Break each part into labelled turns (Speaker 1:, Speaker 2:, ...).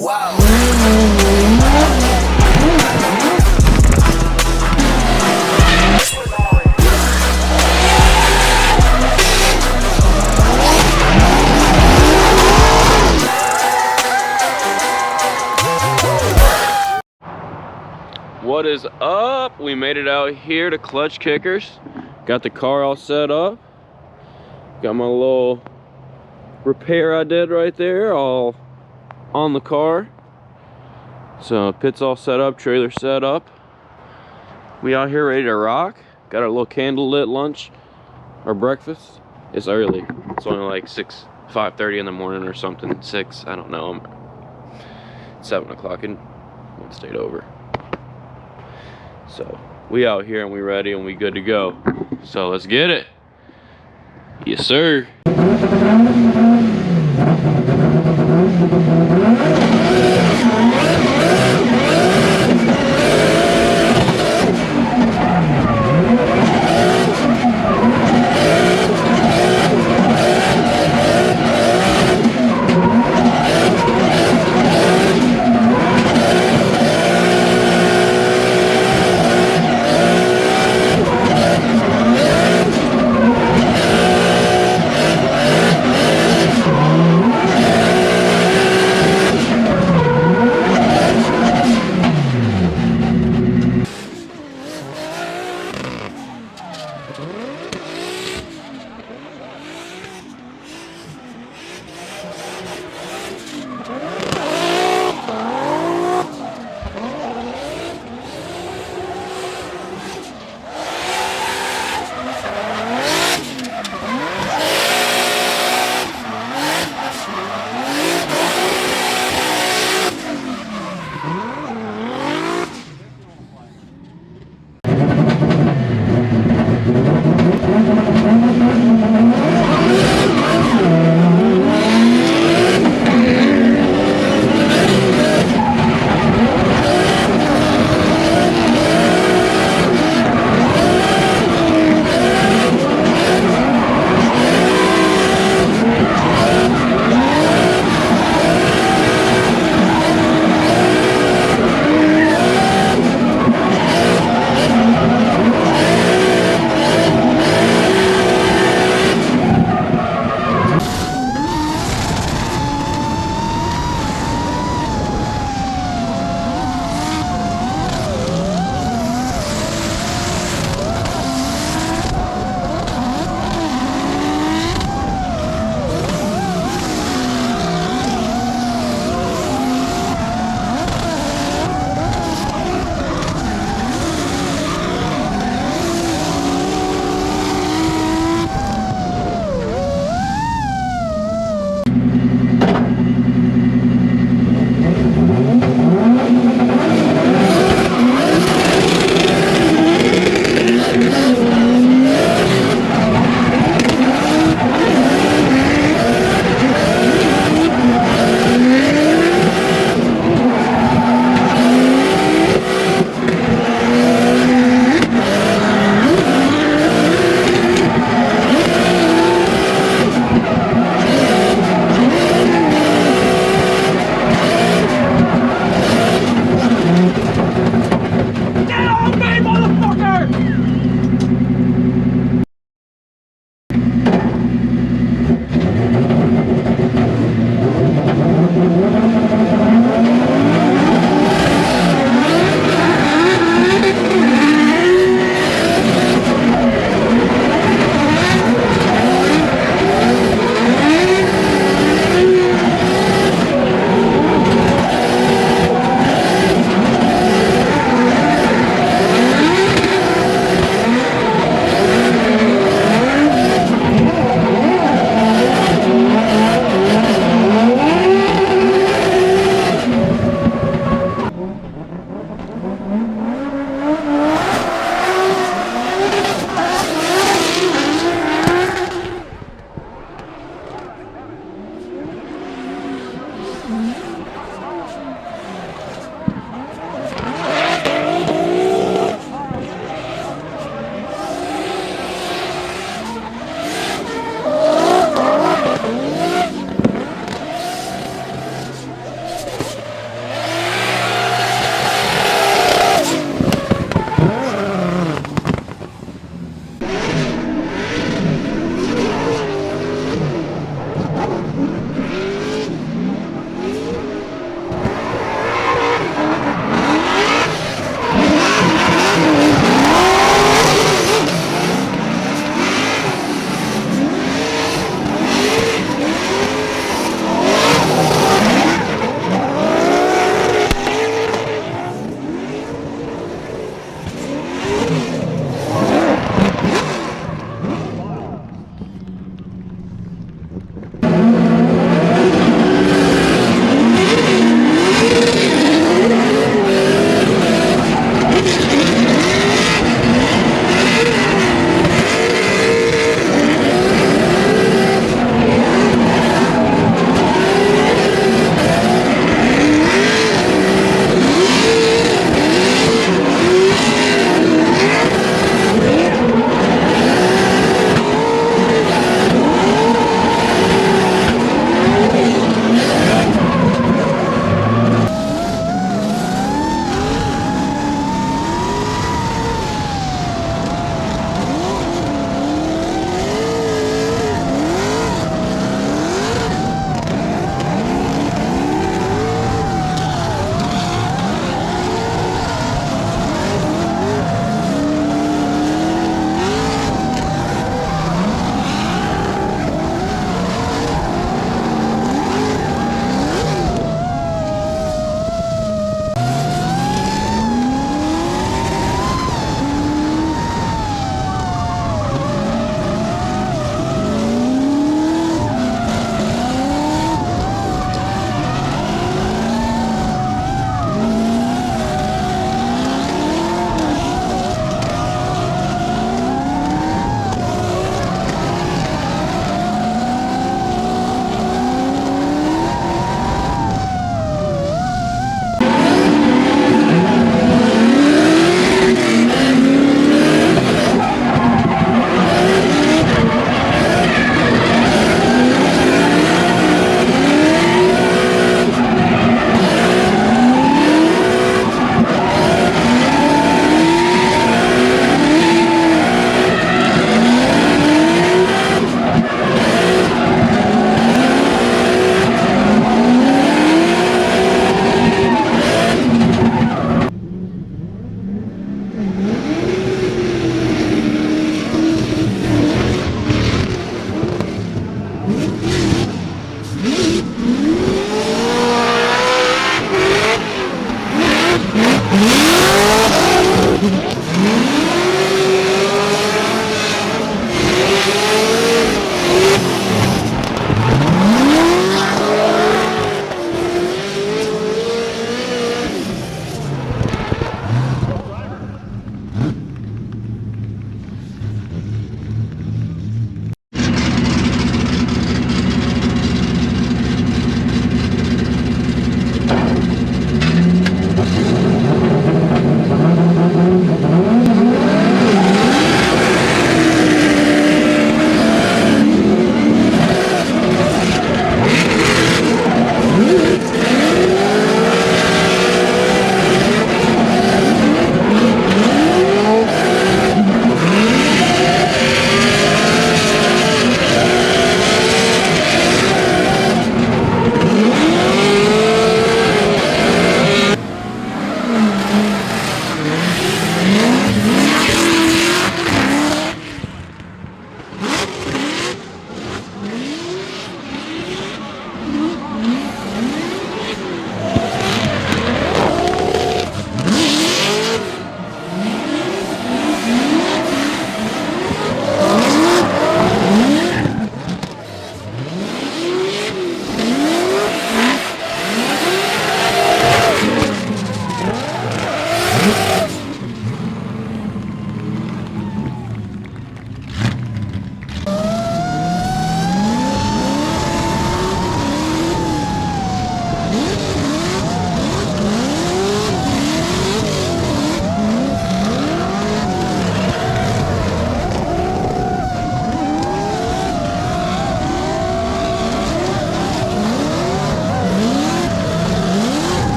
Speaker 1: What is up? We made it out here to Klutch Kickers. Got the car all set up. Got my little repair I did right there all on the car. So pit's all set up, trailer set up. We out here ready to rock. Got our little candle lit lunch or breakfast. It's early. It's only like 5:30 in the morning or something. 6, I don't know. 7 o'clock and one stayed over. So we out here and we ready and we good to go. So let's get it. Yes, sir.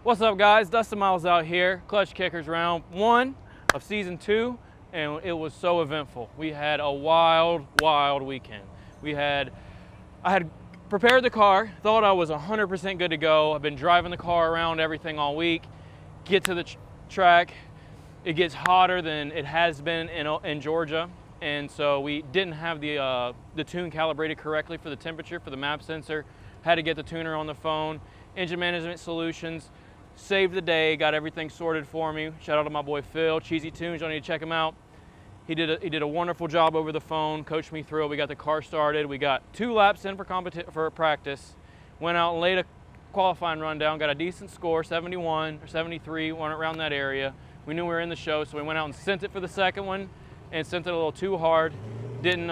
Speaker 2: What's up, guys? Dustin Miles out here. Clutch Kickers round 1 of season 2, and it was so eventful. We had a wild weekend. I had prepared the car, thought I was 100% good to go. I've been driving the car around everything all week. Get to the track, it gets hotter than it has been in Georgia, and so we didn't have the tune calibrated correctly for the temperature for the map sensor. Had to get the tuner on the phone. Engine Management Solutions saved the day, got everything sorted for me. Shout out to my boy Phil, Cheesy Tunes, y'all need to check him out. He did a wonderful job over the phone, coached me through it. We got the car started. We got 2 laps in for practice. Went out and laid a qualifying rundown, got a decent score, 71 or 73, went around that area. We knew we were in the show, so we went out and sent it for the second one and sent it a little too hard. Didn't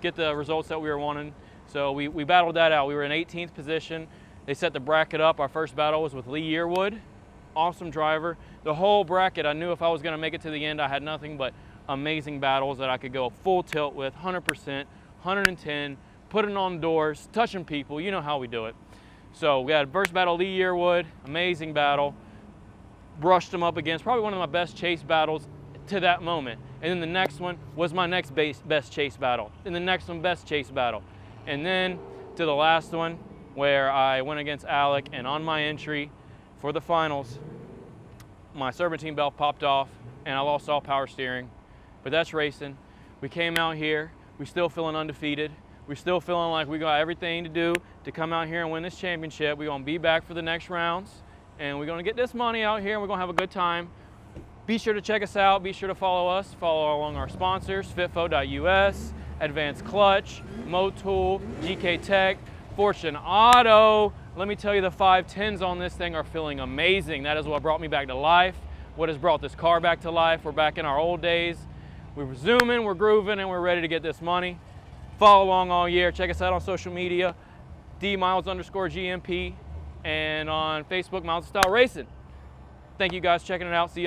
Speaker 2: get the results that we were wanting, so we battled that out. We were in 18th position. They set the bracket up. Our first battle was with Lee Yearwood. Awesome driver. The whole bracket, I knew if I was going to make it to the end, I had nothing but amazing battles that I could go full tilt with, 100%, 110, putting on doors, touching people. You know how we do it. So we had first battle, Lee Yearwood, amazing battle. Brushed him up against probably one of my best chase battles to that moment. And then the next one was my next best chase battle. And the next one, best chase battle. And then to the last one, where I went against Alec, and on my entry for the finals, my serpentine belt popped off and I lost all power steering. But that's racing. We came out here, we still feeling undefeated. We're still feeling like we got everything to do to come out here and win this championship. We're gonna be back for the next rounds, and we're gonna get this money out here and we're gonna have a good time. Be sure to check us out, be sure to follow us, follow along our sponsors, fitfo.us, Advanced Clutch, Motool, GK Tech, Fortune Auto. Let me tell you, the 510s on this thing are feeling amazing. That is what brought me back to life, what has brought this car back to life. We're back in our old days. We're zooming, we're grooving, and we're ready to get this money. Follow along all year. Check us out on social media. @dmiles_GMP, and on Facebook, Miles of Style Racing. Thank you guys for checking it out. See you on